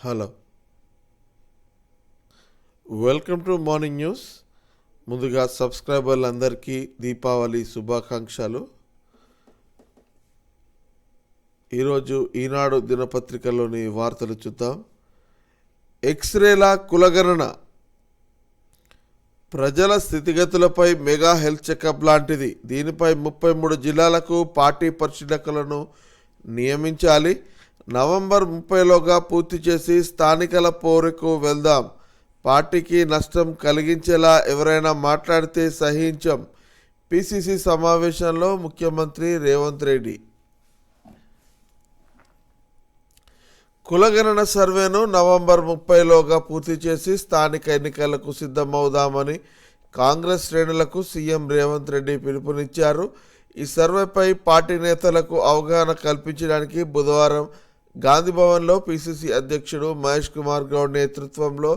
Hello, welcome to morning news. ముందుగా సబ్స్క్రైబర్లందరికీ దీపావళి శుభాకాంక్షలు. ఈరోజు ఈనాడు దినపత్రికలోని వార్తలు చూద్దాం. ఎక్స్రేల కులగణన ప్రజల స్థితిగతులపై మెగా హెల్త్ చెకప్ లాంటిది. దీనిపై 33 జిల్లాలకు పార్టీ పరిశీలకులను నియమించాలి. నవంబర్ 30లోగా పూర్తి చేసి స్థానికల పోరుకు వెళ్దాం. పార్టీకి నష్టం కలిగించేలా ఎవరైనా మాట్లాడితే సహించం. పిసిసి సమావేశంలో ముఖ్యమంత్రి రేవంత్ రెడ్డి. కులగణన సర్వేను నవంబర్ 30లోగా పూర్తి చేసి స్థానిక ఎన్నికలకు సిద్ధమవుదామని కాంగ్రెస్ శ్రేణులకు సీఎం రేవంత్ రెడ్డి పిలుపునిచ్చారు. ఈ సర్వేపై పార్టీ నేతలకు అవగాహన కల్పించడానికి బుధవారం గాంధీభవన్లో పిసిసి అధ్యక్షుడు మహేష్ కుమార్ గౌడ్ నేతృత్వంలో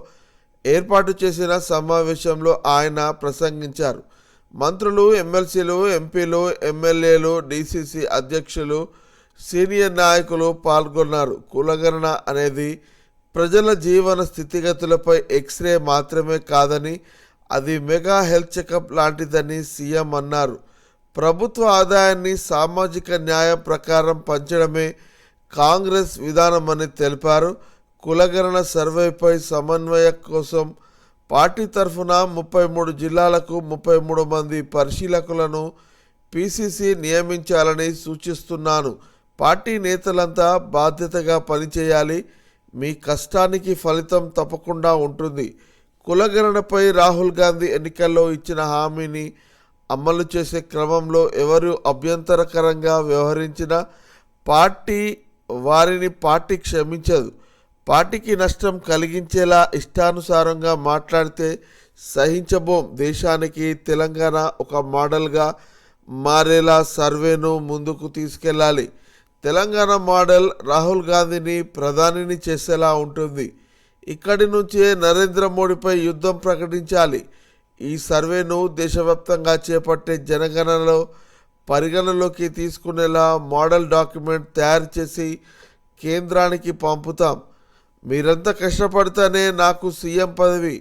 ఏర్పాటు చేసిన సమావేశంలో ఆయన ప్రసంగించారు. మంత్రులు, ఎమ్మెల్సీలు, ఎంపీలు, ఎమ్మెల్యేలు, డిసిసి అధ్యక్షులు, సీనియర్ నాయకులు పాల్గొన్నారు. కులగణన అనేది ప్రజల జీవన స్థితిగతులపై ఎక్స్రే మాత్రమే కాదని, అది మెగా హెల్త్ చెకప్ లాంటిదని సీఎం అన్నారు. ప్రభుత్వ ఆదాయాన్ని సామాజిక న్యాయం ప్రకారం పంచడమే కాంగ్రెస్ విధానమని తెలిపారు. కులగణన సర్వేపై సమన్వయం కోసం పార్టీ తరఫున 33 జిల్లాలకు 33 మంది పరిశీలకులను పిసిసి నియమించాలని సూచిస్తున్నాను. పార్టీ నేతలంతా బాధ్యతగా పనిచేయాలి. మీ కష్టానికి ఫలితం తప్పకుండా ఉంటుంది. కులగణనపై రాహుల్ గాంధీ ఎన్నికల్లో ఇచ్చిన హామీని అమలు చేసే క్రమంలో ఎవరు అభ్యంతరకరంగా వ్యవహరించినా పార్టీ క్షమించదు. పార్టీకి నష్టం కలిగించేలా ఇష్టానుసారంగా మాట్లాడితే సహించబోం. దేశానికి తెలంగాణ ఒక మోడల్గా మారేలా సర్వేను ముందుకు తీసుకెళ్లాలి. తెలంగాణ మోడల్ రాహుల్ గాంధీని ప్రధానిని చేసేలా ఉంటుంది. ఇక్కడి నుంచే నరేంద్ర మోడీపై యుద్ధం ప్రకటించాలి. ఈ సర్వేను దేశవ్యాప్తంగా చేపట్టే జనగణనలో పరిగణలోకి తీసుకునేలా మోడల్ డాక్యుమెంట్ తయారు చేసి కేంద్రానికి పంపుతాం. మీరంతా కష్టపడితేనే నాకు సీఎం పదవి.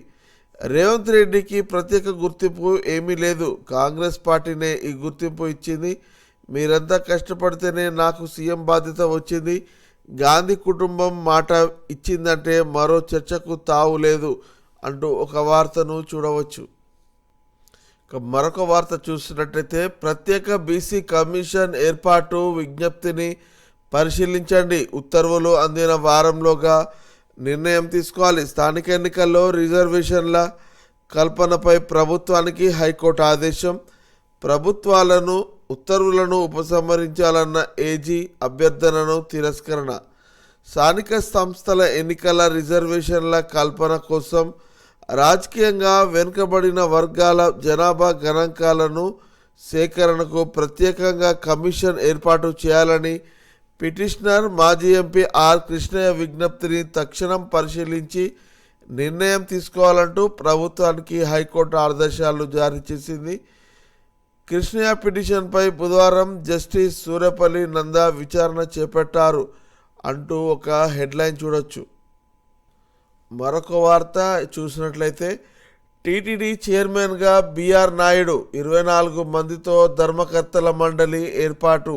రేవంత్ రెడ్డికి ప్రత్యేక గుర్తింపు ఏమీ లేదు. కాంగ్రెస్ పార్టీనే ఈ గుర్తింపు ఇచ్చింది. మీరంతా కష్టపడితేనే నాకు సీఎం బాధ్యత వచ్చింది. గాంధీ కుటుంబం మాట ఇచ్చిందంటే మరో చర్చకు తావు లేదు అంటూ ఒక వార్తను చూడవచ్చు. మరొక వార్త చూసినట్టయితే, ప్రత్యేక బీసీ కమిషన్ ఏర్పాటు విజ్ఞప్తిని పరిశీలించండి. ఉత్తర్వులు అందిన వారంలోగా నిర్ణయం తీసుకోవాలి. స్థానిక ఎన్నికల్లో రిజర్వేషన్ల కల్పనపై ప్రభుత్వానికి హైకోర్టు ఆదేశం. ప్రభుత్వాలను ఉత్తర్వులను ఉపసంహరించాలన్న ఏజీ అభ్యర్థనను తిరస్కరణ. స్థానిక సంస్థల ఎన్నికల రిజర్వేషన్ల కల్పన కోసం రాజకీయంగా వెనుకబడిన వర్గాల జనాభా గణాంకాలను సేకరణకు ప్రత్యేకంగా కమిషన్ ఏర్పాటు చేయాలని పిటిషనర్ మాజీ ఎంపీ ఆర్ కృష్ణయ్య విజ్ఞప్తిని తక్షణం పరిశీలించి నిర్ణయం తీసుకోవాలంటూ ప్రభుత్వానికి హైకోర్టు ఆదేశాలు జారీ చేసింది. కృష్ణయ్య పిటిషన్పై బుధవారం జస్టిస్ సూర్యపల్లి నందా విచారణ చేపట్టారు అంటూ ఒక హెడ్లైన్ చూడొచ్చు. మరొక వార్త చూసినట్లయితే, టీటీడీ చైర్మన్గా బిఆర్ నాయుడు 24 మందితో ధర్మకర్తల మండలి ఏర్పాటు.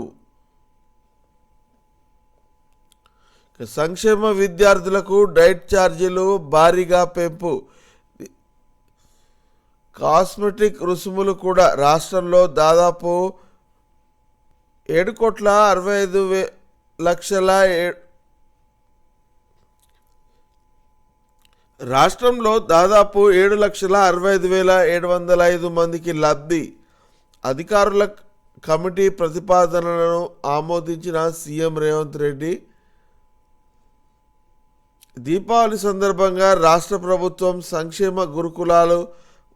సంక్షేమ విద్యార్థులకు డైట్ ఛార్జీలు భారీగా పెంపు. కాస్మెటిక్ రుసుములు కూడా. రాష్ట్రంలో దాదాపు 7,65,705 మందికి లబ్ధి. అధికారుల కమిటీ ప్రతిపాదనలను ఆమోదించిన సీఎం రేవంత్ రెడ్డి. దీపావళి సందర్భంగా రాష్ట్ర ప్రభుత్వం సంక్షేమ గురుకులాలు,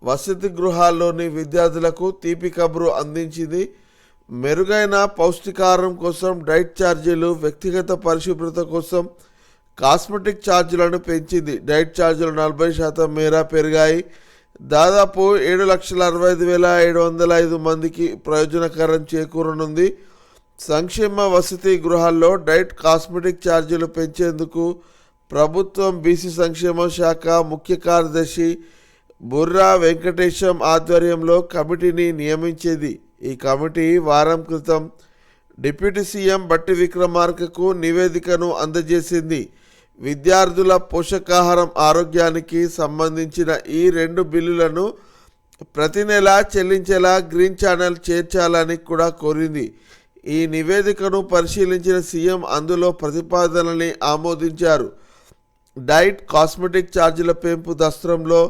వసతి గృహాల్లోని విద్యార్థులకు తీపి కబురు అందించింది. మెరుగైన పౌష్టికాహారం కోసం డైట్ ఛార్జీలు, వ్యక్తిగత పరిశుభ్రత కోసం కాస్మెటిక్ ఛార్జీలను పెంచింది. డైట్ ఛార్జీలు 40% మేర పెరిగాయి. దాదాపు 7,65,705 మందికి ప్రయోజనకరం చేకూరనుంది. సంక్షేమ వసతి గృహాల్లో డైట్, కాస్మెటిక్ ఛార్జీలు పెంచేందుకు ప్రభుత్వం బీసీ సంక్షేమ శాఖ ముఖ్య కార్యదర్శి బుర్రా వెంకటేశం ఆధ్వర్యంలో కమిటీని నియమించేది. ఈ కమిటీ వారం క్రితం డిప్యూటీ సీఎం బట్టి విక్రమార్కకు నివేదికను అందజేసింది. విద్యార్థుల పోషకాహారం ఆరోగ్యానికి సంబంధించిన ఈ 2 బిల్లులను ప్రతి నెల చెల్లించేలా గ్రీన్ ఛానల్ చేర్చాలని కూడా కోరింది. ఈ నివేదికను పరిశీలించిన సీఎం అందులో ప్రతిపాదనల్ని ఆమోదించారు. డైట్, కాస్మెటిక్ ఛార్జీల పెంపు దస్త్రంలో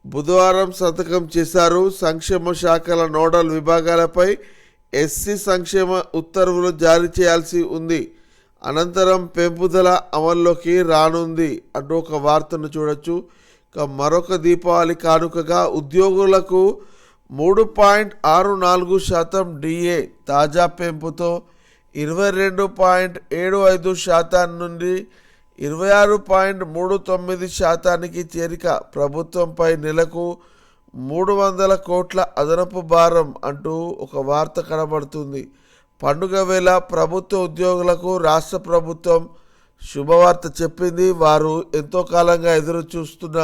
బుధవారం సంతకం చేశారు. సంక్షేమ శాఖల నోడల్ విభాగాలపై ఎస్సీ సంక్షేమ ఉత్తర్వులు జారీ చేయాల్సి ఉంది. అనంతరం పెంపుదల అమల్లోకి రానుంది అంటూ ఒక వార్తను చూడొచ్చు. ఇక మరొక దీపావళి కానుకగా ఉద్యోగులకు 3.64% డిఏ తాజా పెంపుతో 22.75% నుండి 26.39% చేరిక. ప్రభుత్వంపై నెలకు 300 కోట్ల అదనపు భారం అంటూ ఒక వార్త కనబడుతుంది. పండుగ వేళ ప్రభుత్వ ఉద్యోగులకు రాష్ట్ర ప్రభుత్వం శుభవార్త చెప్పింది. వారు ఎంతో కాలంగా ఎదురు చూస్తున్న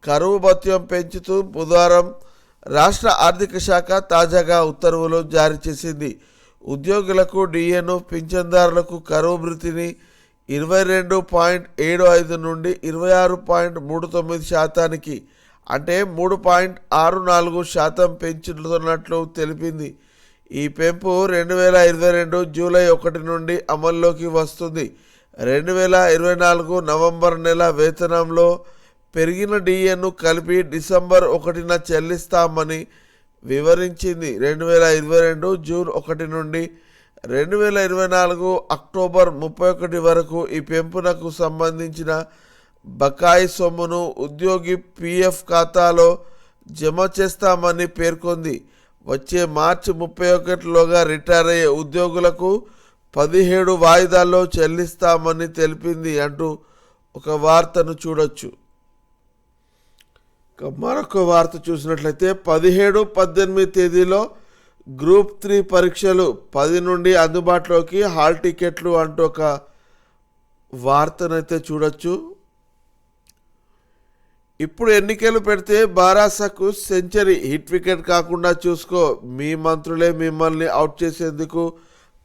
కరువు భత్యం పెంచుతూ బుధవారం రాష్ట్ర ఆర్థిక శాఖ తాజాగా ఉత్తర్వులు జారీ చేసింది. ఉద్యోగులకు డిఏను, పింఛన్దారులకు కరువు భృతిని 22.75 నుండి 26.39% అంటే 3.64% పెంచుతున్నట్లు తెలిపింది. ఈ పెంపు 2022 జూలై 1 నుండి అమల్లోకి వస్తుంది. 2024 నవంబర్ నెల వేతనంలో పెరిగిన డిఏను కలిపి డిసెంబర్ 1న చెల్లిస్తామని వివరించింది. 2022 జూన్ 1 నుండి 2024 అక్టోబర్ 31 వరకు ఈ పెంపునకు సంబంధించిన బకాయి సొమ్మును ఉద్యోగి పీఎఫ్ ఖాతాలో జమ చేస్తామని పేర్కొంది. వచ్చే మార్చి 31లోగా రిటైర్ అయ్యే ఉద్యోగులకు 17 వాయిదాల్లో చెల్లిస్తామని తెలిపింది అంటూ ఒక వార్తను చూడొచ్చు. మరొక వార్త చూసినట్లయితే 17-18 తేదీలో గ్రూప్ 3 పరీక్షలు 10 నుండి అందుబాటులోకి, హాల్ టికెట్లు అంటూ ఒక వార్తనైతే చూడొచ్చు. ఇప్పుడు ఎన్నికలు పెడితే బారాసాకు సెంచరీ, హిట్ వికెట్ కాకుండా చూసుకో, మీ మంత్రులే మిమ్మల్ని అవుట్ చేసేందుకు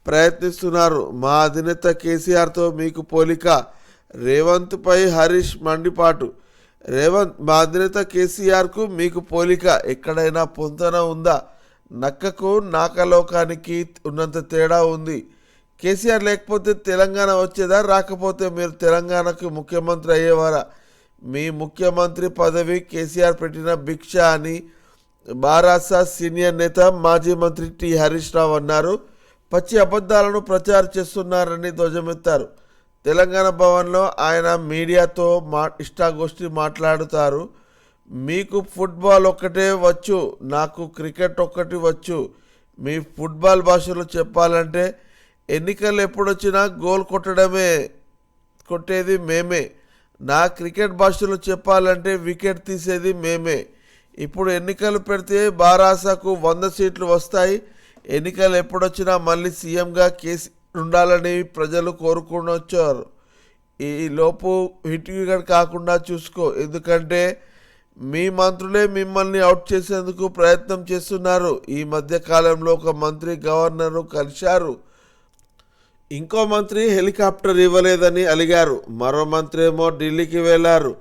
ప్రయత్నిస్తున్నారు, మా అధినేత కేసీఆర్తో మీకు పోలిక, రేవంత్పై హరీష్ మండిపాటు. రేవంత్, మా అధినేత కేసీఆర్కు మీకు పోలిక, ఎక్కడైనా పొంతన ఉందా? నక్కకు నాకలోకానికి ఉన్నంత తేడా ఉంది. కేసీఆర్ లేకపోతే తెలంగాణ వచ్చేదా? రాకపోతే మీరు తెలంగాణకు ముఖ్యమంత్రి అయ్యేవారా? మీ ముఖ్యమంత్రి పదవి కేసీఆర్ పెట్టిన భిక్ష అని బారాసా సీనియర్ నేత మాజీ మంత్రి టి హరీష్ రావు అన్నారు. పచ్చి అబద్ధాలను ప్రచారం చేస్తున్నారని ధ్వజమెత్తారు. తెలంగాణ భవన్లో ఆయన మీడియాతో ఇష్టాగోష్ఠి మాట్లాడుతారు. మీకు ఫుట్బాల్ ఒక్కటే వచ్చు, నాకు క్రికెట్ ఒక్కటి వచ్చు. మీ ఫుట్బాల్ భాషలో చెప్పాలంటే ఎన్నికలు ఎప్పుడొచ్చినా గోల్ కొట్టేది మేమే. నా క్రికెట్ భాషలో చెప్పాలంటే వికెట్ తీసేది మేమే. ఇప్పుడు ఎన్నికలు పెడితే బారాసాకు 100 సీట్లు వస్తాయి. ఎన్నికలు ఎప్పుడొచ్చినా మళ్ళీ సీఎంగా కేసీఆర్ ఉండాలని ప్రజలు కోరుకునొచ్చారు. ఈ లోపు హిట్ వికెట్ కాకుండా చూసుకో, ఎందుకంటే మీ మంత్రులే మిమ్మల్ని అవుట్ చేసేందుకు ప్రయత్నం చేస్తున్నారు. ఈ మధ్య కాలంలో ఒక మంత్రి గవర్నర్ను కలిశారు. ఇంకో మంత్రి హెలికాప్టర్ ఇవ్వలేదని అలిగారు. మరో మంత్రి ఏమో ఢిల్లీకి వెళ్లారు.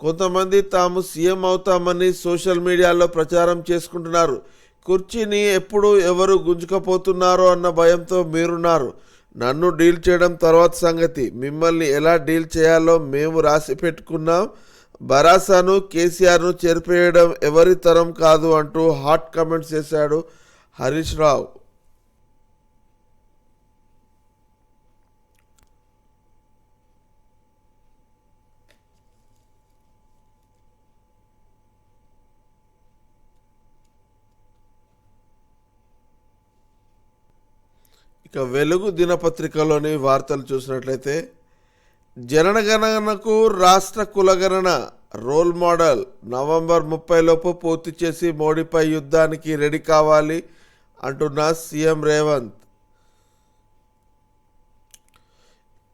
కొంతమంది తాము సీఎం అవుతామని సోషల్ మీడియాలో ప్రచారం చేసుకుంటున్నారు. కుర్చీని ఎప్పుడు ఎవరు గుంజుకపోతున్నారో అన్న భయంతో మీరున్నారు. నన్ను డీల్ చేయడం తర్వాత సంగతి. మిమ్మల్ని ఎలా డీల్ చేయాలో మేము రాసి పెట్టుకున్నాం. బరాసాను, కేసీఆర్ను చెరిపేయడం ఎవరి తరం కాదు అంటూ హాట్ కామెంట్స్ చేశాడు హరీష్ రావు. ఇక వెలుగు దినపత్రికలోని వార్తలు చూసినట్లయితే, జనగణనకు రాష్ట్ర కులగణన రోల్ మోడల్, నవంబర్ 30 లోపు పూర్తి చేసి మోడీపై యుద్ధానికి రెడీ కావాలి అంటున్న సీఎం రేవంత్.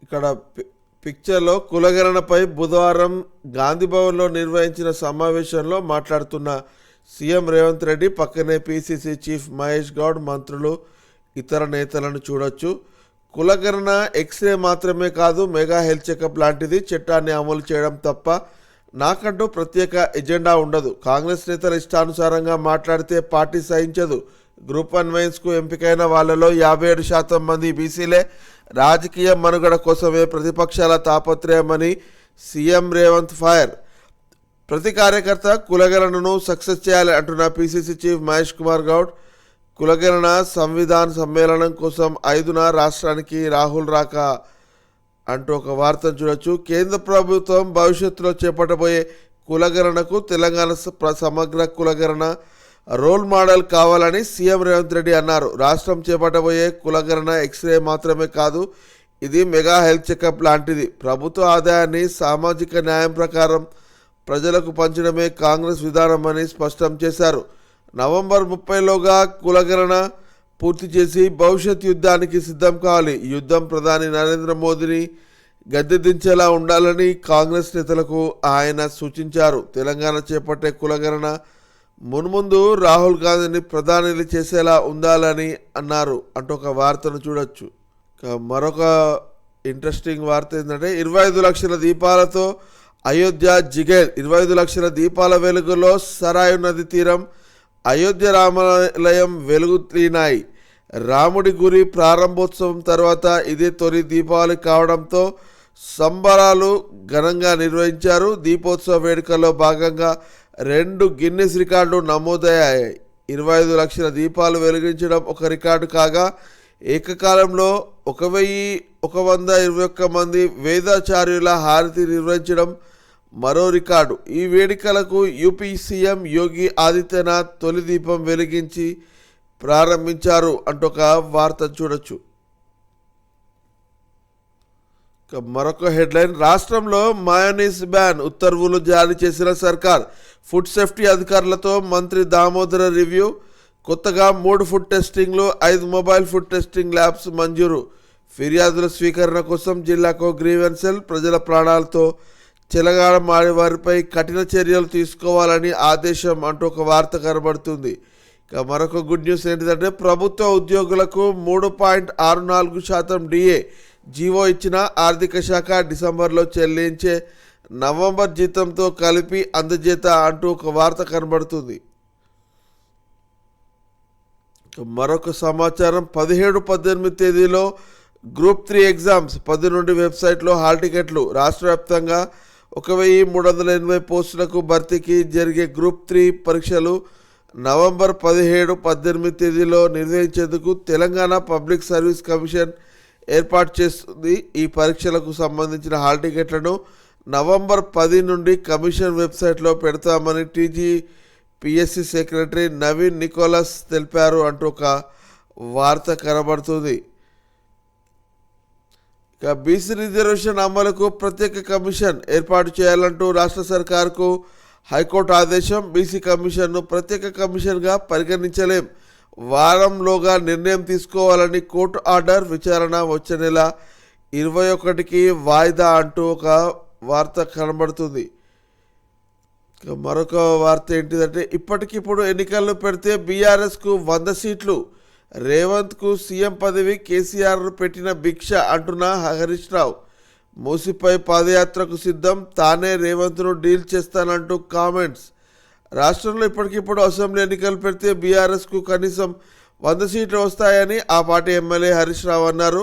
ఇక్కడ పిక్చర్లో కులగణనపై బుధవారం గాంధీభవన్లో నిర్వహించిన సమావేశంలో మాట్లాడుతున్న సీఎం రేవంత్ రెడ్డి పక్కనే పీసీసీ చీఫ్ మహేష్ గౌడ్, మంత్రులు, ఇతర నేతలను చూడొచ్చు. కులగణన ఎక్స్రే మాత్రమే కాదు, మెగా హెల్త్ చెకప్ లాంటిది. చట్టాన్ని అమలు చేయడం తప్ప నాకంటూ ప్రత్యేక ఎజెండా ఉండదు. కాంగ్రెస్ నేతల ఇష్టానుసారంగా మాట్లాడితే పార్టీ సహించదు. గ్రూప్ 1 మెయిన్స్కు ఎంపికైన వాళ్ళలో 57% మంది బీసీలే. రాజకీయ మనుగడ కోసమే ప్రతిపక్షాల తాపత్రయమని సీఎం రేవంత్ ఫైర్. ప్రతి కార్యకర్త కులగణనను సక్సెస్ చేయాలి అంటున్న పీసీసీ చీఫ్ మహేష్ కుమార్ గౌడ్. కులగణన సంవిధాన సమ్మేళనం కోసం 5న రాష్ట్రానికి రాహుల్ రాక అంటూ ఒక వార్తను చూడొచ్చు. కేంద్ర ప్రభుత్వం భవిష్యత్తులో చేపట్టబోయే కులగణనకు తెలంగాణ సమగ్ర కులగణన రోల్ మోడల్ కావాలని సీఎం రేవంత్ రెడ్డి అన్నారు. రాష్ట్రం చేపట్టబోయే కులగణన ఎక్స్రే మాత్రమే కాదు, ఇది మెగా హెల్త్ చెకప్ లాంటిది. ప్రభుత్వ ఆదాయాన్ని సామాజిక న్యాయం ప్రకారం ప్రజలకు పంచడమే కాంగ్రెస్ విధానమని స్పష్టం చేశారు. నవంబర్ 30లోగా కులగణన పూర్తి చేసి భవిష్యత్ యుద్ధానికి సిద్ధం కావాలి. ఈ యుద్ధం ప్రధాని నరేంద్ర మోదీని గద్దె దించేలా ఉండాలని కాంగ్రెస్ నేతలకు ఆయన సూచించారు. తెలంగాణ చేపట్టే కులగణన మున్ముందు రాహుల్ గాంధీని ప్రధాని చేసేలా ఉండాలని అన్నారు అంటూ ఒక వార్తను చూడొచ్చు. మరొక ఇంట్రెస్టింగ్ వార్త ఏంటంటే 25 లక్షల దీపాలతో అయోధ్య జిగేల్. 25 లక్షల దీపాల వెలుగులో సరాయు నది తీరం, అయోధ్య రామాలయం వెలుగుతీనాయి. రాముడి గురి ప్రారంభోత్సవం తర్వాత ఇదే తొలి దీపావళి కావడంతో సంబరాలు ఘనంగా నిర్వహించారు. దీపోత్సవ వేడుకల్లో భాగంగా 2 గిన్నిస్ రికార్డులు నమోదయ్యాయి. 25 లక్షల దీపాలు వెలిగించడం ఒక రికార్డు కాగా, ఏకకాలంలో 1121 మంది వేదాచార్యుల హారతి నిర్వహించడం మరో రికార్డు. ఈ వేడుకలకు యూపీ సీఎం యోగి ఆదిత్యనాథ్ తొలి దీపం వెలిగించి ప్రారంభించారు అంటూ ఒక వార్త చూడొచ్చు. మరొక హెడ్లైన్, రాష్ట్రంలో మయోనీస్ బ్యాన్ ఉత్తర్వులు జారీ చేసిన సర్కార్. ఫుడ్ సేఫ్టీ అధికారులతో మంత్రి దామోదర రివ్యూ. కొత్తగా 3 ఫుడ్ టెస్టింగ్లు, 5 మొబైల్ ఫుడ్ టెస్టింగ్ ల్యాబ్స్ మంజూరు. ఫిర్యాదుల స్వీకరణ కోసం జిల్లాకు గ్రీవెన్స్ సెల్. ప్రజల ప్రాణాలతో చెలగాడమాడే వారిపై కఠిన చర్యలు తీసుకోవాలని ఆదేశం అంటూ ఒక వార్త కనబడుతుంది. ఇక మరొక గుడ్ న్యూస్ ఏంటిదంటే, ప్రభుత్వ ఉద్యోగులకు 3.64% డిఏ జీవో ఇచ్చిన ఆర్థిక శాఖ. డిసెంబర్లో చెల్లించే నవంబర్ జీతంతో కలిపి అందజేత అంటూ ఒక వార్త కనబడుతుంది. మరొక సమాచారం, 17-18 తేదీలో గ్రూప్ 3 ఎగ్జామ్స్. 10 నుండి వెబ్సైట్లో హాల్ టికెట్లు. రాష్ట్ర వ్యాప్తంగా 1380 పోస్టులకు భర్తీకి జరిగే గ్రూప్ 3 పరీక్షలు నవంబర్ 17-18 తేదీలో నిర్వహించేందుకు తెలంగాణ పబ్లిక్ సర్వీస్ కమిషన్ ఏర్పాటు చేస్తుంది. ఈ పరీక్షలకు సంబంధించిన హాల్ టికెట్లను నవంబర్ 10 నుండి కమిషన్ వెబ్సైట్లో పెడతామని టీజీపీఎస్సీ సెక్రటరీ నవీన్ నికోలస్ తెలిపారు అంటూ ఒక వార్త కనబడుతుంది. ఇక బీసీ రిజర్వేషన్ అమలుకు ప్రత్యేక కమిషన్ ఏర్పాటు చేయాలంటూ రాష్ట్ర సర్కార్కు హైకోర్టు ఆదేశం. బీసీ కమిషన్ను ప్రత్యేక కమిషన్గా పరిగణించలేం, వారంలోగా నిర్ణయం తీసుకోవాలని కోర్టు ఆర్డర్. విచారణ వచ్చే నెల 21కి వాయిదా అంటూ ఒక వార్త కనబడుతుంది. మరొక వార్త ఏంటిదంటే, ఇప్పటికిప్పుడు ఎన్నికల్లో పెడితే బీఆర్ఎస్కు 100 సీట్లు. రేవంత్కు సీఎం పదవి కేసీఆర్ పెట్టిన భిక్ష అంటున్న హరీష్ రావు. మూసిపై పాదయాత్రకు సిద్ధం, తానే రేవంత్ను డీల్ చేస్తానంటూ కామెంట్స్. రాష్ట్రంలో ఇప్పటికిప్పుడు అసెంబ్లీ ఎన్నికలు పెడితే బీఆర్ఎస్కు కనీసం 100 సీట్లు వస్తాయని ఆ పార్టీ ఎమ్మెల్యే హరీష్ రావు అన్నారు.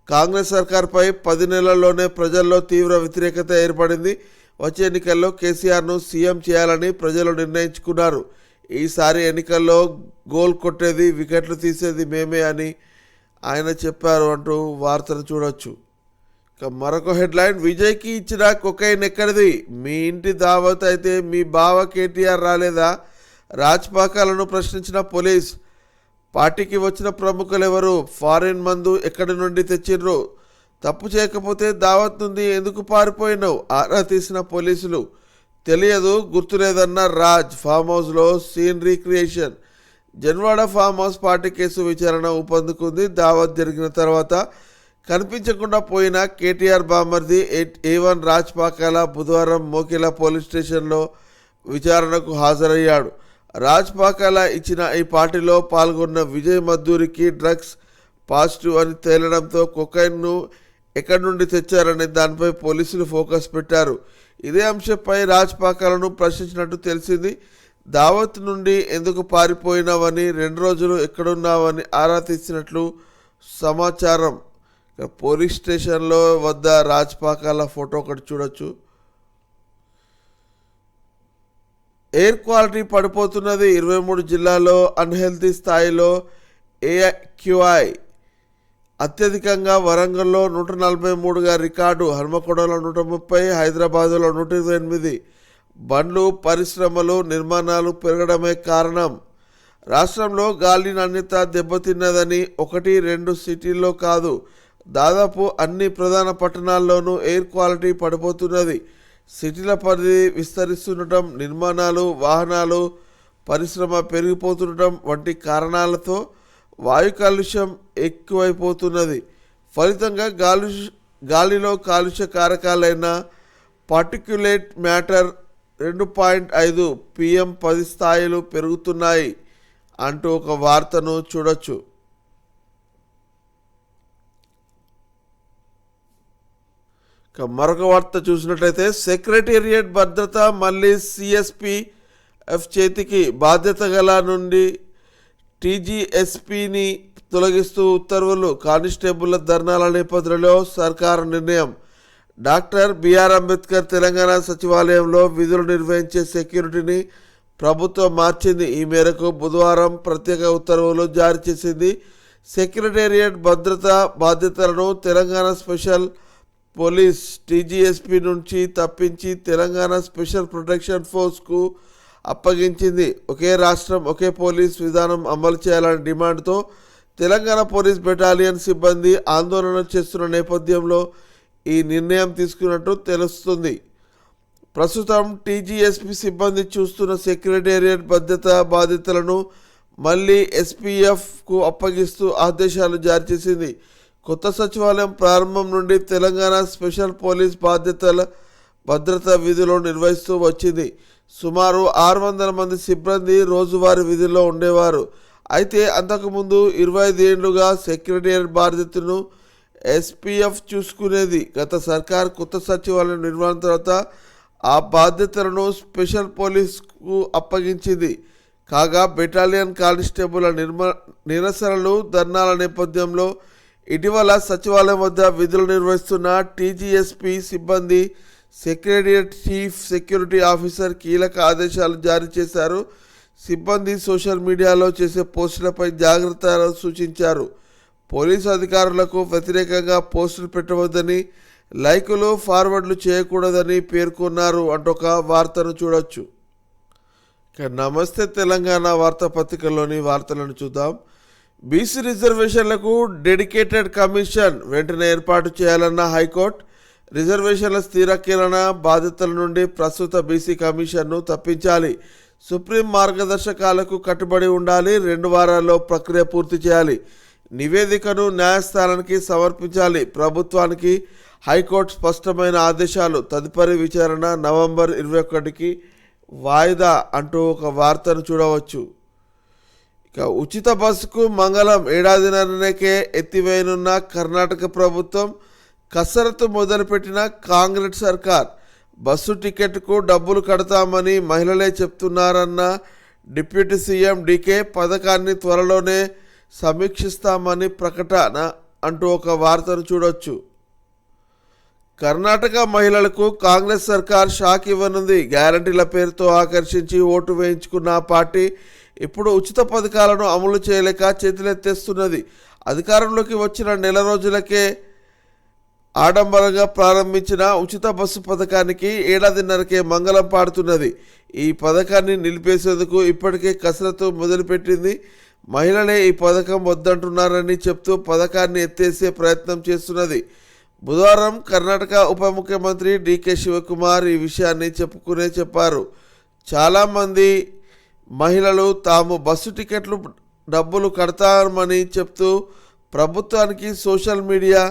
కాంగ్రెస్ సర్కార్పై 10 నెలల్లోనే ప్రజల్లో తీవ్ర వ్యతిరేకత ఏర్పడింది. వచ్చే ఎన్నికల్లో కేసీఆర్ను సీఎం చేయాలని ప్రజలు నిర్ణయించుకున్నారు. ఈసారి ఎన్నికల్లో గోల్ కొట్టేది, వికెట్లు తీసేది మేమే అని ఆయన చెప్పారు అంటూ వార్తను చూడొచ్చు. ఇక మరొక హెడ్లైన్, విజయ్కి ఇచ్చిన కొకైన్ ఎక్కడిది? మీ ఇంటి దావత్ అయితే మీ బావ కేటీఆర్ రాలేదా? రాజ్పాకాలను ప్రశ్నించిన పోలీస్. పార్టీకి వచ్చిన ప్రముఖులు ఎవరు? ఫారిన్ మందు ఎక్కడి నుండి తెచ్చిర్రు? తప్పు చేయకపోతే దావత్ నుండి ఎందుకు పారిపోయినావు? ఆరా తీసిన పోలీసులు. తెలియదు, గుర్తులేదన్న రాజ్. ఫామ్ హౌస్లో scene recreation. Janwada farm house party case విచారణ ఊపందుకుంది. దావత్ జరిగిన తర్వాత కనిపించకుండా పోయిన కేటీఆర్ బామర్ది A1 రాజ్ పాకాల బుధవారం మోకిలా పోలీస్ స్టేషన్లో విచారణకు హాజరయ్యాడు. రాజ్ పాకాల ఇచ్చిన ఈ పార్టీలో పాల్గొన్న విజయ్ మద్దూరికి డ్రగ్స్ పాజిటివ్ అని తేలడంతో కొకైన్ను ఎక్కడి నుండి తెచ్చారనే దానిపై పోలీసులు ఫోకస్ పెట్టారు. ఇదే అంశంపై రాజ్ పాకాలను ప్రశ్నించినట్టు తెలిసింది. దావత్ నుండి ఎందుకు పారిపోయినావని, 2 రోజులు ఎక్కడున్నావని ఆరా తీసినట్లు సమాచారం. పోలీస్ స్టేషన్లో వద్ద రాజ్ పాకాల ఫోటో ఒకటి చూడొచ్చు. Air quality పడిపోతున్నది. 23 జిల్లాల్లో అన్హెల్తీ స్థాయిలో AQI అత్యధికంగా వరంగల్లో 143గా రికార్డు, హన్మకొండలో 130, హైదరాబాదులో 128. బండ్లు, పరిశ్రమలు, నిర్మాణాలు పెరగడమే కారణం. రాష్ట్రంలో గాలి నాణ్యత దెబ్బతిన్నదని 1-2 సిటీల్లో కాదు, దాదాపు అన్ని ప్రధాన పట్టణాల్లోనూ ఎయిర్ క్వాలిటీ పడిపోతున్నది. సిటీల పరిధి విస్తరిస్తుండటం, నిర్మాణాలు, వాహనాలు, పరిశ్రమ పెరిగిపోతుండటం వంటి కారణాలతో వాయు కాలుష్యం ఎక్కువైపోతున్నది. ఫలితంగా గాలిలో కాలుష్య కారకాలైన పార్టిక్యులేట్ మ్యాటర్ 2.5 PM10 స్థాయిలు పెరుగుతున్నాయి అంటూ ఒక వార్తను చూడొచ్చు. మరొక వార్త చూసినట్లయితే సెక్రటేరియట్ భద్రత మళ్ళీ CSPF చేతికి, బాధ్యత గల నుండి TGSPని తొలగిస్తూ ఉత్తర్వులు. కానిస్టేబుళ్ల ధర్నాల నేపథ్యంలో సర్కారు నిర్ణయం. డాక్టర్ బిఆర్ అంబేద్కర్ తెలంగాణ సచివాలయంలో విధులు నిర్వహించే సెక్యూరిటీని ప్రభుత్వం మార్చింది. ఈ మేరకు బుధవారం ప్రత్యేక ఉత్తర్వులు జారీ చేసింది. సెక్రటేరియట్ భద్రతా బాధ్యతలను తెలంగాణ స్పెషల్ పోలీస్ TGSP నుంచి తప్పించి తెలంగాణ స్పెషల్ ప్రొటెక్షన్ ఫోర్స్కు అప్పగించింది. ఒకే రాష్ట్రం ఒకే పోలీస్ విధానం అమలు చేయాలనే డిమాండ్తో తెలంగాణ పోలీస్ బెటాలియన్ సిబ్బంది ఆందోళన చేస్తున్న నేపథ్యంలో ఈ నిర్ణయం తీసుకున్నట్టు తెలుస్తుంది. ప్రస్తుతం TGSP సిబ్బంది చూస్తున్న సెక్రటేరియట్ భద్రతా బాధ్యతలను మళ్ళీ SPFకు అప్పగిస్తూ ఆదేశాలు జారీ చేసింది. కొత్త సచివాలయం ప్రారంభం నుండి తెలంగాణ స్పెషల్ పోలీస్ భద్రతా విధులు నిర్వహిస్తూ వచ్చింది. సుమారు 600 మంది సిబ్బంది రోజువారీ విధుల్లో ఉండేవారు. అయితే అంతకుముందు 25 ఏళ్లుగా సెక్రటేరియట్ బాధ్యతను SPF చూసుకునేది. గత సర్కార్ కొత్త సచివాలయం నిర్మాణం తర్వాత ఆ బాధ్యతలను స్పెషల్ పోలీస్కు అప్పగించింది. కాగా బెటాలియన్ కానిస్టేబుల్ నిరసనలు, ధర్నాల నేపథ్యంలో ఇటీవల సచివాలయం వద్ద విధులు నిర్వహిస్తున్న TGSP సిబ్బంది సెక్రటేరియట్ చీఫ్ సెక్యూరిటీ ఆఫీసర్ కీలక ఆదేశాలు జారీ చేశారు. సిబ్బంది సోషల్ మీడియాలో చేసే పోస్టులపై జాగ్రత్తలు సూచించారు. పోలీసు అధికారులకు వ్యతిరేకంగా పోస్టులు పెట్టవద్దని, లైకులు ఫార్వర్డ్లు చేయకూడదని పేర్కొన్నారు అంటూ ఒక వార్తను చూడొచ్చు. నమస్తే తెలంగాణ వార్తాపత్రికలోని వార్తలను చూద్దాం. BC రిజర్వేషన్లకు డెడికేటెడ్ కమిషన్ వెంటనే ఏర్పాటు చేయాలన్న హైకోర్టు. రిజర్వేషన్ల స్థిరీకరణ బాధ్యతల నుండి ప్రస్తుత BC కమిషన్ను తప్పించాలి. సుప్రీం మార్గదర్శకాలకు కట్టుబడి ఉండాలి. 2 వారాల్లో ప్రక్రియ పూర్తి చేయాలి. నివేదికను న్యాయస్థానానికి సమర్పించాలి. ప్రభుత్వానికి హైకోర్టు స్పష్టమైన ఆదేశాలు. తదుపరి విచారణ నవంబర్ 21కి వాయిదా అంటూ ఒక వార్తను చూడవచ్చు. ఇక ఉచిత బస్సుకు మంగళం, ఏడాదిన్నరకే ఎత్తివేయనున్న కర్ణాటక ప్రభుత్వం. కసరత్తు మొదలుపెట్టిన కాంగ్రెస్ సర్కార్. బస్సు టికెట్కు డబ్బులు కడతామని మహిళలే చెప్తున్నారన్న డిప్యూటీ సీఎం DK. పథకాన్ని త్వరలోనే సమీక్షిస్తామని ప్రకటన అంటూ ఒక వార్తను చూడొచ్చు. కర్ణాటక మహిళలకు కాంగ్రెస్ సర్కార్ షాక్ ఇవ్వనుంది. గ్యారంటీల పేరుతో ఆకర్షించి ఓటు వేయించుకున్న ఆ పార్టీ ఇప్పుడు ఉచిత పథకాలను అమలు చేయలేక చేతులెత్తేస్తున్నది. అధికారంలోకి వచ్చిన నెల రోజులకే ఆడంబరంగా ప్రారంభించిన ఉచిత బస్సు పథకానికి ఏడాదిన్నరకే మంగళం పాడుతున్నది. ఈ పథకాన్ని నిలిపేసేందుకు ఇప్పటికే కసరత్తు మొదలుపెట్టింది. మహిళలే ఈ పథకం వద్దంటున్నారని చెప్తూ పథకాన్ని ఎత్తేసే ప్రయత్నం చేస్తున్నది. బుధవారం కర్ణాటక ఉప ముఖ్యమంత్రి DK శివకుమార్ ఈ విషయాన్ని చెప్పారు. చాలామంది మహిళలు తాము బస్సు టికెట్లు డబ్బులు కడతామని చెప్తూ ప్రభుత్వానికి సోషల్ మీడియా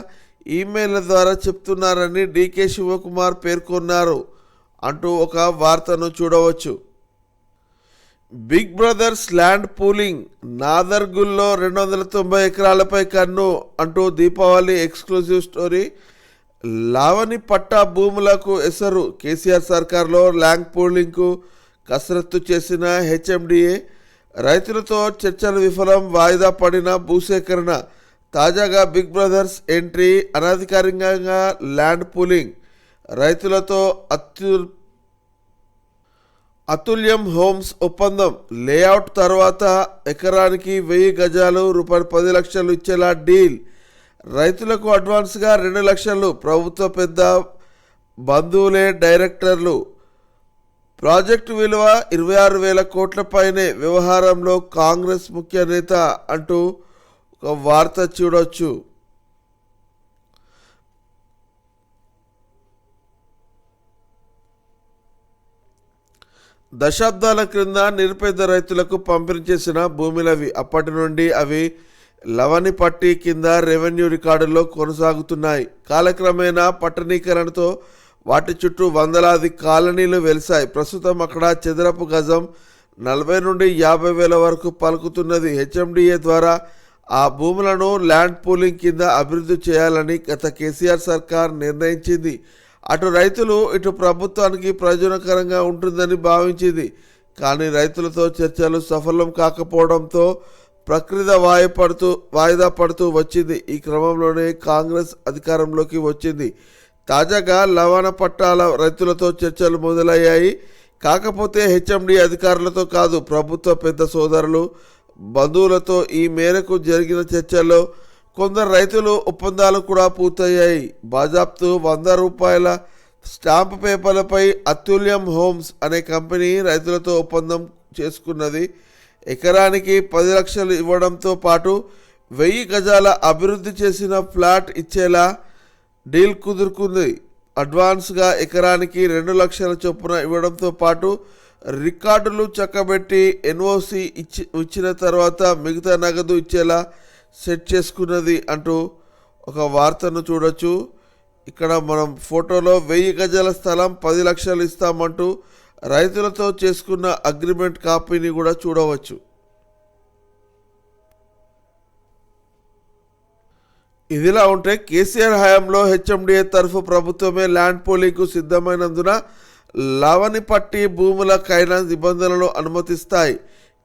ఈమెయిల్ల ద్వారా చెప్తున్నారని డీకే శివకుమార్ పేర్కొన్నారు అంటూ ఒక వార్తను చూడవచ్చు. బిగ్ బ్రదర్స్ ల్యాండ్ పూలింగ్, నాదర్గుల్లో 290 ఎకరాలపై కన్ను అంటూ దీపావళి ఎక్స్క్లూజివ్ స్టోరీ. లావణి పట్టా భూములకు ఎసరు. కేసీఆర్ సర్కార్లో ల్యాండ్ పూలింగ్కు కసరత్తు చేసిన హెచ్ఎండిఏ. రైతులతో చర్చలు విఫలం, వాయిదా పడిన భూసేకరణ. తాజాగా బిగ్ బ్రదర్స్ ఎంట్రీ, అనధికారికంగా ల్యాండ్ పూలింగ్. రైతులతో అతుల్యం హోమ్స్ ఒప్పందం. లేఅవుట్ తర్వాత ఎకరానికి 1000 గజాలు రూపాయలు 10 లక్షలు ఇచ్చేలా డీల్. రైతులకు అడ్వాన్స్గా 2 లక్షలు. ప్రభుత్వ పెద్ద బంధువులే డైరెక్టర్లు. ప్రాజెక్టు విలువ 26,000 కోట్ల పైనే. వ్యవహారంలో కాంగ్రెస్ ముఖ్య నేత అంటూ ఒక వార్త చూడొచ్చు. దశాబ్దాల క్రింద నిరుపేద రైతులకు పంపిణీ చేసిన భూములవి. అప్పటి నుండి అవి లవణి పట్టి కింద రెవెన్యూ రికార్డుల్లో కొనసాగుతున్నాయి. కాలక్రమేణా పట్టణీకరణతో వాటి చుట్టూ వందలాది కాలనీలు వెలిశాయి. ప్రస్తుతం అక్కడ చదరపు గజం 40 నుండి 50,000 వరకు పలుకుతున్నది. హెచ్ఎండిఏ ద్వారా ఆ భూములను ల్యాండ్ పూలింగ్ కింద అభివృద్ధి చేయాలని గత కేసీఆర్ సర్కార్ నిర్ణయించింది. అటు రైతులు, ఇటు ప్రభుత్వానికి ప్రయోజనకరంగా ఉంటుందని భావించింది. కానీ రైతులతో చర్చలు సఫలం కాకపోవడంతో ప్రక్రియ వాయిదా పడుతూ వచ్చింది. ఈ క్రమంలోనే కాంగ్రెస్ అధికారంలోకి వచ్చింది. తాజాగా లవణ పట్టాల రైతులతో చర్చలు మొదలయ్యాయి. కాకపోతే హెచ్ఎండి అధికారులతో కాదు, ప్రభుత్వ పెద్ద సోదరులు, బంధువులతో. ఈ మేరకు జరిగిన చర్చల్లో కొందరు రైతులు ఒప్పందాలు కూడా పూర్తయ్యాయి. బాజాప్తు ₹100 స్టాంపు పేపర్లపై అతుల్యం హోమ్స్ అనే కంపెనీ రైతులతో ఒప్పందం చేసుకున్నది. ఎకరానికి 10 లక్షలు ఇవ్వడంతో పాటు 1000 గజాల అభివృద్ధి చేసిన ఫ్లాట్ ఇచ్చేలా డీల్ కుదురుకుంది. అడ్వాన్స్గా ఎకరానికి 2 లక్షల చొప్పున ఇవ్వడంతో పాటు రికార్డులు చక్కబెట్టి ఎన్ఓసి ఇచ్చిన తర్వాత మిగతా నగదు ఇచ్చేలా సెట్ చేసుకున్నది అంటూ ఒక వార్తను చూడొచ్చు. ఇక్కడ మనం ఫోటోలో 1000 గజాల స్థలం 10 లక్షలు ఇస్తామంటూ రైతులతో చేసుకున్న అగ్రిమెంట్ కాపీని కూడా చూడవచ్చు. ఇదిలా ఉంటే కేసీఆర్ హయాంలో హెచ్ఎండిఏ తరఫు ప్రభుత్వమే ల్యాండ్ పూలింగ్కు సిద్ధమైనందున లావణి పట్టి భూములకైనా నిబంధనలు అనుమతిస్తాయి.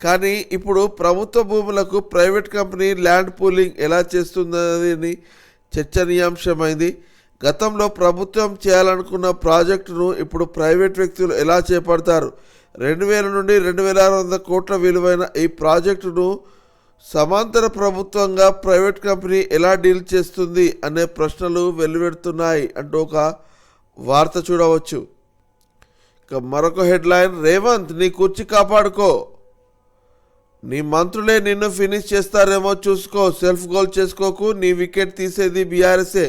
కానీ ఇప్పుడు ప్రభుత్వ భూములకు ప్రైవేట్ కంపెనీ ల్యాండ్ పూలింగ్ ఎలా చేస్తుందని చర్చనీయాంశమైంది. గతంలో ప్రభుత్వం చేయాలనుకున్న ప్రాజెక్టును ఇప్పుడు ప్రైవేట్ వ్యక్తులు ఎలా చేపడతారు? 2000 నుండి 2600 కోట్ల విలువైన ఈ ప్రాజెక్టును సమాంతర ప్రభుత్వంగా ప్రైవేట్ కంపెనీ ఎలా డీల్ చేస్తుంది అనే ప్రశ్నలు వెల్లువెడుతున్నాయి అంటూ ఒక వార్త చూడవచ్చు. ఇక మరొక హెడ్లైన్, రేవంత్ నీ కుర్చీ కాపాడుకో, నీ మంత్రులే నిన్ను ఫినిష్ చేస్తారేమో చూసుకో, సెల్ఫ్ గోల్ చేసుకోకు, నీ వికెట్ తీసేది బీఆర్ఎస్ఏ,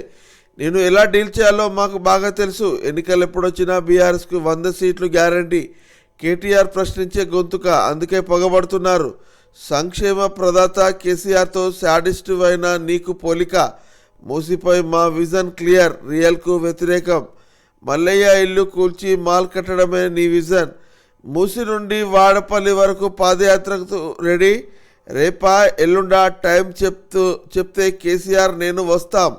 నేను ఎలా డీల్ చేయాలో మాకు బాగా తెలుసు. ఎన్నికలు ఎప్పుడొచ్చినా బీఆర్ఎస్కు 100 సీట్లు గ్యారంటీ. కేటీఆర్ ప్రశ్నించే గొంతుక, అందుకే పగబడుతున్నారు. సంక్షేమ ప్రదాత కేసీఆర్తో శాడిస్టు అయిన నీకు పోలిక. మూసిపై మా విజన్ క్లియర్, రియల్కు వ్యతిరేకం. మల్లయ్య ఇల్లు కూల్చి మాల్ కట్టడమే నీ విజన్. మూసి నుండి వాడపల్లి వరకు పాదయాత్రకు రెడీ. రేపా ఎల్లుండా టైం చెప్తే కేసీఆర్ నేను వస్తాం.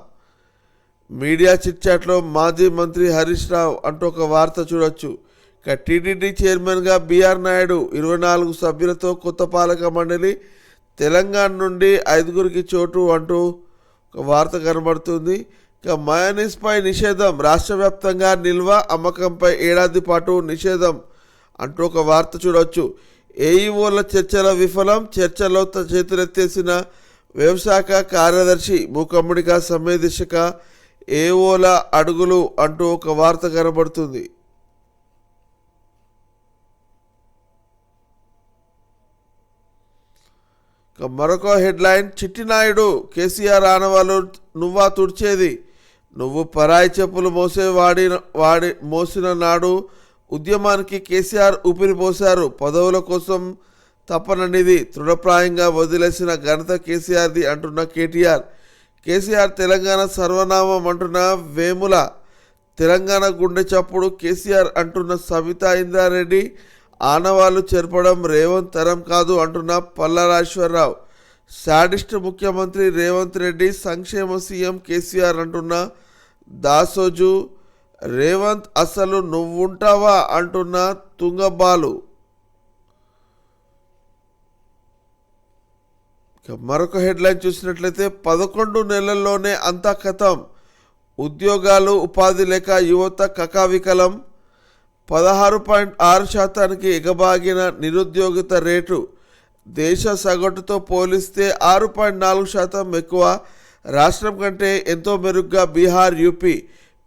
మీడియా చిట్చాట్లో మాజీ మంత్రి హరీష్ రావు అంటూ ఒక వార్త చూడొచ్చు. ఇక టీటీడీ చైర్మన్గా బీఆర్ నాయుడు 24 సభ్యులతో కొత్త పాలక మండలి. తెలంగాణ నుండి 5గురికి చోటు అంటూ ఒక వార్త కనబడుతుంది. ఇక మయోనీస్పై నిషేధం, రాష్ట్ర వ్యాప్తంగా నిల్వ అమ్మకంపై ఏడాది పాటు నిషేధం అంటూ ఒక వార్త చూడవచ్చు. ఏఈఓల చర్చల విఫలం, చర్చలో చేతులెత్తేసిన వ్యవసాయ కార్యదర్శి. మూకమ్మడిగా సమ్మె దిశగా ఏఓల అడుగులు అంటూ ఒక వార్త కనబడుతుంది. మరొక హెడ్లైన్, చిట్టినాయుడు కేసీఆర్ ఆనవాళ్ళు నువ్వా తుడిచేది, నువ్వు పరాయి చెప్పులు మోసిన నాడు ఉద్యమానికి కేసీఆర్ ఊపిరిపోశారు. పదవుల కోసం తప్పననిది తృఢప్రాయంగా వదిలేసిన ఘనత కేసీఆర్ది అంటున్న కేటీఆర్. కేసీఆర్ తెలంగాణ సర్వనామం అంటున్న వేముల, తెలంగాణ గుండె చప్పుడు కేసీఆర్ అంటున్న సబితా ఇంద్రారెడ్డి, ఆనవాళ్లు చెరపడం రేవంత్ తరం కాదు అంటున్న పల్లారాజేశ్వరరావు, శాడిస్ట్ ముఖ్యమంత్రి రేవంత్ రెడ్డి, సంక్షేమ సీఎం కేసీఆర్ అంటున్న దాసోజు, రేవంత్ అసలు నువ్వుంటావా అంటున్న తుంగబాలు. మరొక హెడ్లైన్ చూసినట్లయితే 11 నెలల్లోనే అంతా ఖతం, ఉద్యోగాలు ఉపాధి లేక యువత కకావికలం, 16.6% ఎగబాగిన నిరుద్యోగిత రేటు, దేశ సగటుతో పోలిస్తే 6.4% ఎక్కువ, రాష్ట్రం కంటే ఎంతో మెరుగ్గా Bihar, UP.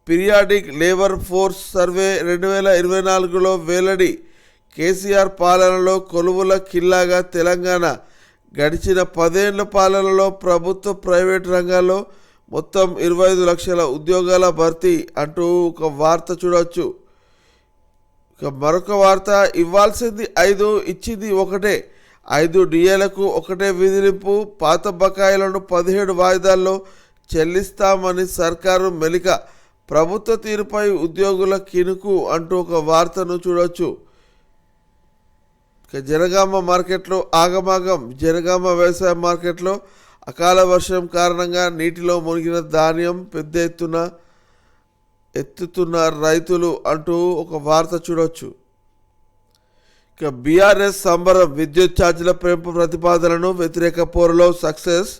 Periodic labour force survey 2024లో వెల్లడి, కేసీఆర్ పాలనలో కొలువుల కిల్లాగా తెలంగాణ, గడిచిన 10 ఏళ్ల పాలనలో ప్రభుత్వ ప్రైవేట్ రంగాల్లో మొత్తం 25 లక్షల ఉద్యోగాల భర్తీ అంటూ ఒక వార్త చూడవచ్చు. ఇక మరొక వార్త, ఇవ్వాల్సింది 5 ఇచ్చింది ఒకటే, 5 డిఏలకు ఒకటే విధిలింపు, పాత బకాయిలను 17 వాయిదాల్లో చెల్లిస్తామని సర్కారు మెలిక, ప్రభుత్వ తీరుపై ఉద్యోగుల కినుకు అంటూ ఒక వార్తను చూడవచ్చు. జనగామ మార్కెట్లో ఆగమాగం, జనగామ వ్యవసాయ మార్కెట్లో అకాల వర్షం కారణంగా నీటిలో మునిగిన ధాన్యం పెద్ద ఎత్తుతున్న రైతులు అంటూ ఒక వార్త చూడవచ్చు. ఇక బీఆర్ఎస్ సంబరం, విద్యుత్ ఛార్జీల పెంపు ప్రతిపాదనను వ్యతిరేక పోరులో సక్సెస్,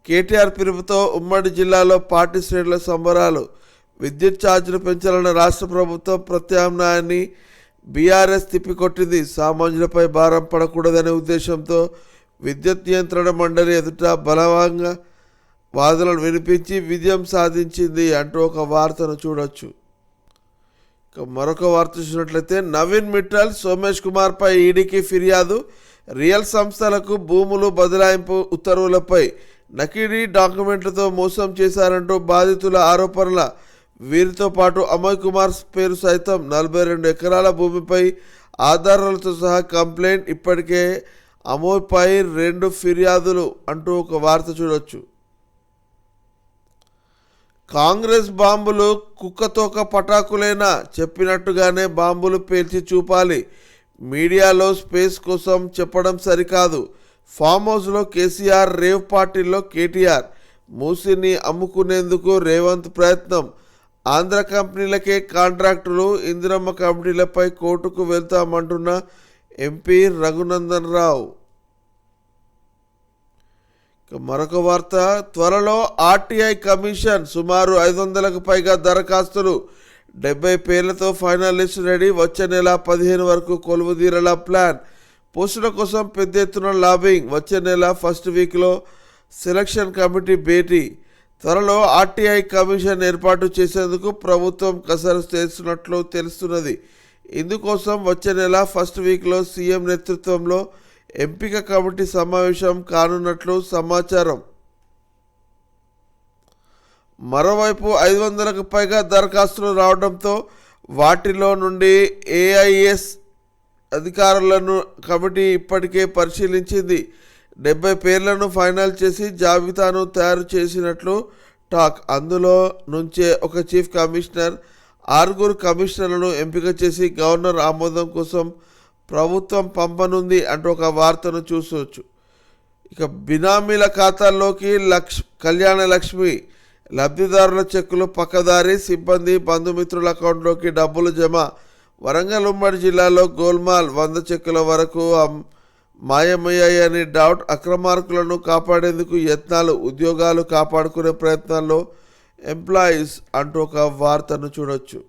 కేటీఆర్ పిలుపుతో ఉమ్మడి జిల్లాలో పార్టీ శ్రేణుల సంబరాలు, విద్యుత్ ఛార్జీలు పెంచాలన్న రాష్ట్ర ప్రభుత్వం ప్రత్యామ్నాయాన్ని బీఆర్ఎస్ తిప్పికొట్టింది, సామాన్యులపై భారం పడకూడదనే ఉద్దేశంతో విద్యుత్ నియంత్రణ మండలి ఎదుట బలవంగా వాదనలు వినిపించి విజయం సాధించింది అంటూ ఒక వార్తను చూడొచ్చు. ఇక మరొక వార్త చూసినట్లయితే, నవీన్ మిట్టల్, సోమేష్ కుమార్పై ఈడీకి ఫిర్యాదు, రియల్ సంస్థలకు భూములు బదలాయింపు ఉత్తర్వులపై నకిలీ డాక్యుమెంట్లతో మోసం చేశారంటూ బాధితుల ఆరోపణల, వీరితో పాటు అమయ్ కుమార్ పేరు సైతం 42 ఎకరాల భూమిపై ఆధారాలతో సహా కంప్లైంట్, ఇప్పటికే అమోయ్పై 2 ఫిర్యాదులు అంటూ ఒక వార్త చూడొచ్చు. కాంగ్రెస్ బాంబులు కుక్కతోక పటాకులేనా, చెప్పినట్టుగానే బాంబులు పేల్చి చూపాలి, మీడియాలో స్పేస్ కోసం చెప్పడం సరికాదు, ఫామ్ హౌస్లో కేసీఆర్, రేవ్ పార్టీల్లో కేటీఆర్, మూసిని అమ్ముకునేందుకు రేవంత్ ప్రయత్నం, ఆంధ్ర కంపెనీలకే కాంట్రాక్టులు, ఇందిరమ్మ కంపెనీలపై కోర్టుకు వెళ్తామంటున్న ఎంపీ రఘునందన్ రావు. మరొక వార్త, త్వరలో ఆర్టీఐ కమిషన్, సుమారు 500కు పైగా దరఖాస్తులు, 70 పేర్లతో ఫైనల్ లిస్ట్ రెడీ, వచ్చే నెల 15 వరకు కొలువుదీరేలా ప్లాన్, పోస్టుల కోసం పెద్ద ఎత్తున లాబింగ్, వచ్చే నెల ఫస్ట్ వీక్లో సెలక్షన్ కమిటీ భేటీ, త్వరలో ఆర్టీఐ కమిషన్ ఏర్పాటు చేసేందుకు ప్రభుత్వం కసరత్తు చేస్తున్నట్లు తెలుస్తున్నది. ఇందుకోసం వచ్చే నెల ఫస్ట్ వీక్లో సీఎం నేతృత్వంలో ఎంపిక కమిటీ సమావేశం కానున్నట్లు సమాచారం. మరోవైపు 500కు పైగా దరఖాస్తులు రావడంతో వాటిలో నుండి ఏఐఎస్ అధికారులను కమిటీ ఇప్పటికే పరిశీలించింది. 70 పేర్లను ఫైనల్ చేసి జాబితాను తయారు చేసినట్లు టాక్. అందులో నుంచే ఒక చీఫ్ కమిషనర్, 6 కమిషనర్లను ఎంపిక చేసి గవర్నర్ ఆమోదం కోసం ప్రభుత్వం పంపనుంది అంటూ ఒక వార్తను చూసవచ్చు. ఇక బినామీల ఖాతాల్లోకి కళ్యాణ లక్ష్మి, లబ్ధిదారుల చెక్కులు పక్కదారి, సిబ్బంది బంధుమిత్రుల అకౌంట్లోకి డబ్బులు జమ, వరంగల్ ఉమ్మడి జిల్లాలో గోల్మాల్, 100 చెక్కుల వరకు మాయమయ్యాయని డౌట్, అక్రమార్కులను కాపాడేందుకు యత్నాలు, ఉద్యోగాలు కాపాడుకునే ప్రయత్నాల్లో ఎంప్లాయీస్ అంటూ ఒక వార్తను చూడొచ్చు.